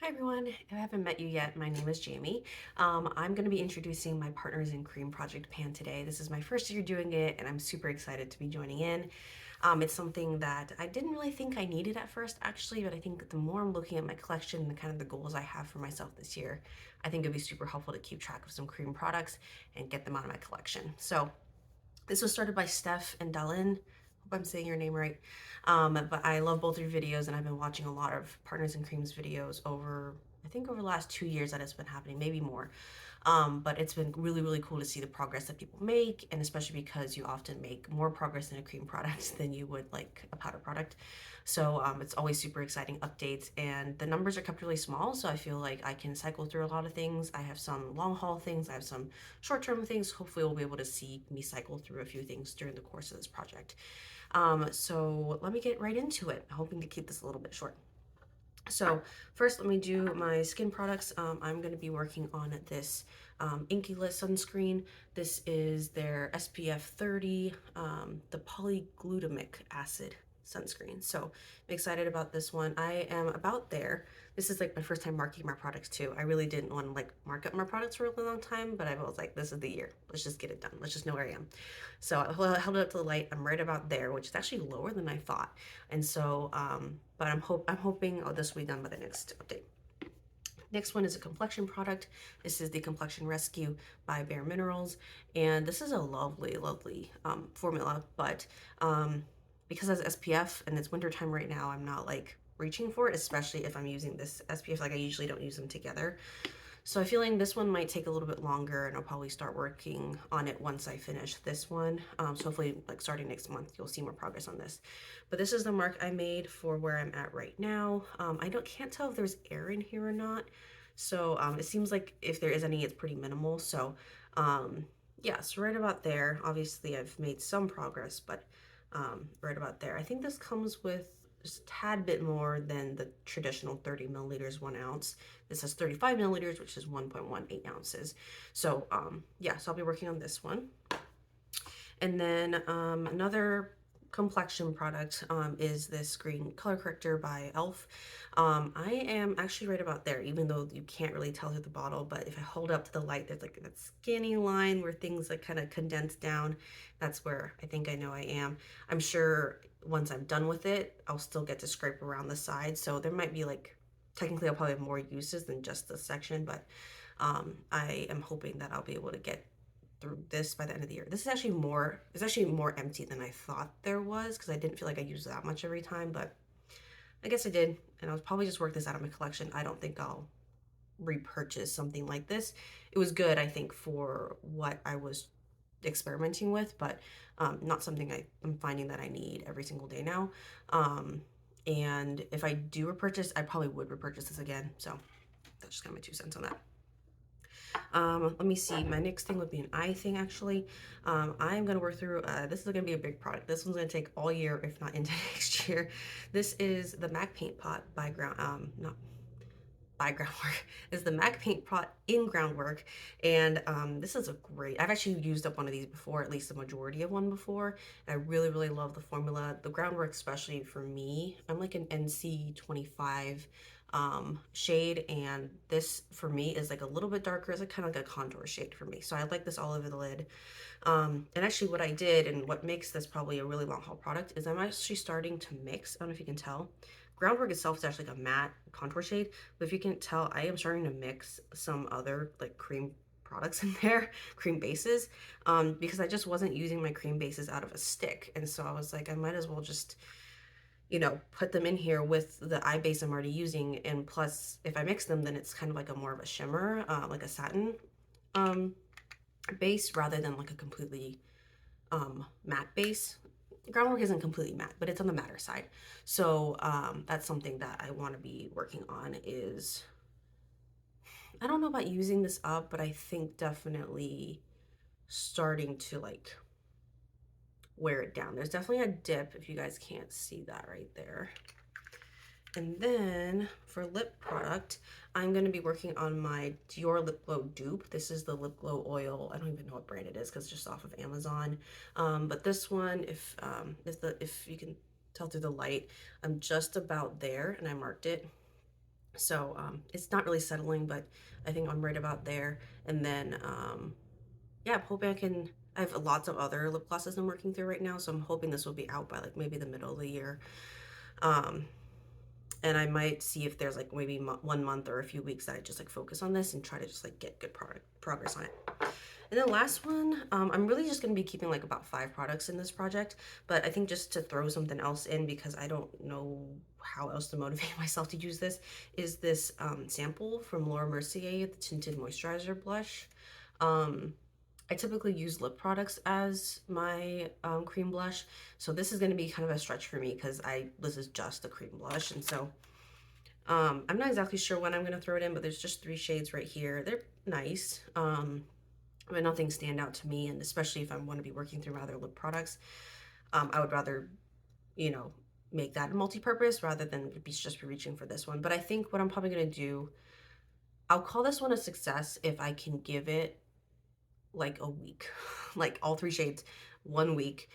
Hi everyone, if I haven't met you yet, my name is Jamie. I'm going to be introducing my Partners in Cream Project Pan today. This is my first year doing it and I'm super excited to be joining in. It's something that I didn't really think I needed at first actually, but I think the more I'm looking at my collection and the kind of the goals I have for myself this year, I think it'd be super helpful to keep track of some cream products and get them out of my collection. So this was started by Steph and Dallin. Hope I'm saying your name right. But I love both your videos, and I've been watching a lot of Partners in Creams videos over, I think, over the last 2 years that it's been happening, maybe more. But it's been really, really cool to see the progress that people make, and especially because you often make more progress in a cream product than you would like a powder product. So it's always super exciting updates, and the numbers are kept really small. So I feel like I can cycle through a lot of things. I have some long haul things, I have some short term things. Hopefully, we'll be able to see me cycle through a few things during the course of this project. So let me get right into it, hoping to keep this a little bit short. So first, let me do my skin products. I'm going to be working on this Inculus sunscreen. This is their SPF 30, the polyglutamic acid sunscreen. So I'm excited about this one. I am about there. This is like my first time marketing my products too. I really didn't want to like mark up my products for a really long time, but I was like, this is the year. Let's just get it done. Let's just know where I am. So I held it up to the light. I'm right about there, which is actually lower than I thought. And so, but I'm hoping this will be done by the next update. Next one is a complexion product. This is the Complexion Rescue by Bare Minerals, and this is a lovely, lovely formula. But because it has SPF and it's wintertime right now, I'm not like reaching for it, especially if I'm using this SPF. Like I usually don't use them together. So I'm feeling this one might take a little bit longer, and I'll probably start working on it once I finish this one. So hopefully, like starting next month, you'll see more progress on this. But this is the mark I made for where I'm at right now. I can't tell if there's air in here or not. So it seems like if there is any, it's pretty minimal. So yeah, so right about there. Obviously, I've made some progress, but right about there. I think this comes with just a tad bit more than the traditional 30 milliliters, 1 ounce. This has 35 milliliters, which is 1.18 ounces. So yeah, so I'll be working on this one. And then another complexion product is this green color corrector by e.l.f. I am actually right about there, even though you can't really tell through the bottle, but if I hold up to the light, there's like that skinny line where things like kind of condense down. That's where I think I know I am. I'm sure once I'm done with it, I'll still get to scrape around the side. So there might be like, technically I'll probably have more uses than just this section, but I am hoping that I'll be able to get through this by the end of the year. This is actually more, it's actually more empty than I thought there was because I didn't feel like I used that much every time, but I guess I did. And I'll probably just work this out of my collection. I don't think I'll repurchase something like this. It was good, I think, for what I was experimenting with, but not something I'm finding that I need every single day now. And if I do repurchase, I probably would repurchase this again. So that's just kind of my 2 cents on that. Let me see. My next thing would be an eye thing, actually. I'm going to work through, this is going to be a big product. This one's going to take all year, if not into next year. This is the MAC Paint Pot by not by Groundwork. Is the MAC Paint Pot in Groundwork. And this is a great, I've actually used up one of these before, at least the majority of one before. And I really, really love the formula. The Groundwork, especially for me, I'm like an NC25 shade, and this for me is like a little bit darker. It's like kind of like a contour shade for me, so I like this all over the lid. And actually what I did and what makes this probably a really long haul product is I'm actually starting to mix. I don't know if you can tell, Groundwork itself is actually like a matte contour shade, but if you can tell, I am starting to mix some other like cream products in there, cream bases, because I just wasn't using my cream bases out of a stick, and so I was like, I might as well just put them in here with the eye base I'm already using. And plus, if I mix them, then it's kind of like a more of a shimmer, like a satin um, base rather than like a completely matte base. Groundwork isn't completely matte, but it's on the matter side. So that's something that I want to be working on is, I don't know about using this up, but I think definitely starting to like wear it down. There's definitely a dip if you guys can't see that right there. And then for lip product, I'm going to be working on my Dior Lip Glow dupe. This is the Lip Glow oil. I don't even know what brand it is because it's just off of Amazon. But this one, if you can tell through the light, I'm just about there, and I marked it. So it's not really settling, but I think I'm right about there. And then yeah, I'm hoping I can. I have lots of other lip glosses I'm working through right now, so I'm hoping this will be out by like maybe the middle of the year. Um, and I might see if there's like maybe 1 month or a few weeks that I just like focus on this and try to just like get good product progress on it. And then last one, I'm really just going to be keeping like about 5 products in this project, but I think just to throw something else in because I don't know how else to motivate myself to use this, is this sample from Laura Mercier, the Tinted Moisturizer Blush. Um, I typically use lip products as my cream blush, so this is going to be kind of a stretch for me because this is just a cream blush, and so I'm not exactly sure when I'm going to throw it in, but there's just 3 shades right here. They're nice. But nothing stand out to me, and especially if I want to be working through my other lip products, I would rather, you know, make that a multi-purpose rather than just be reaching for this one. But I think what I'm probably gonna do, I'll call this one a success if I can give it like a week, like all 3 shades, 1 week,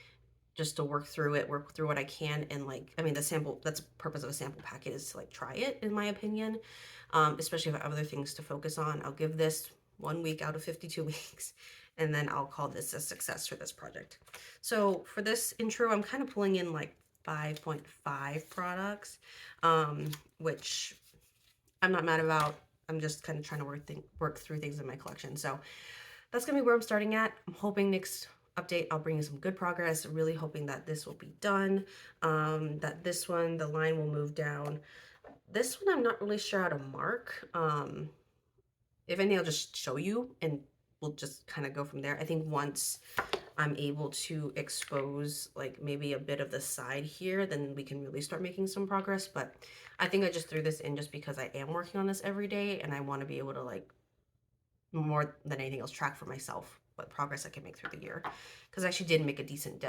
just to work through what I can, and like, I mean, the sample, that's the purpose of a sample packet is to like try it, in my opinion. Especially if I have other things to focus on. I'll give this 1 week out of 52 weeks, and then I'll call this a success for this project. So for this intro, I'm kind of pulling in like 5.5 products, which I'm not mad about. I'm just kind of trying to work through things in my collection. So that's gonna be where I'm starting at. I'm hoping next update I'll bring you some good progress. Really hoping that this will be done. That this one, the line will move down. This one I'm not really sure how to mark. If anything, I'll just show you and we'll just kind of go from there. I think once I'm able to expose like maybe a bit of the side here, then we can really start making some progress. But I think I just threw this in just because I am working on this every day and I want to be able to like, more than anything else, track for myself what progress I can make through the year. Because I actually did make a decent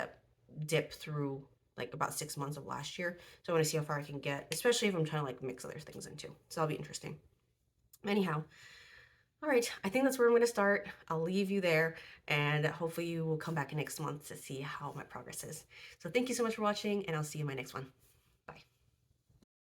dip through like about 6 months of last year. So I want to see how far I can get, especially if I'm trying to like mix other things in too. So that'll be interesting. Anyhow, all right, I think that's where I'm going to start. I'll leave you there, and hopefully you will come back next month to see how my progress is. So thank you so much for watching, and I'll see you in my next one.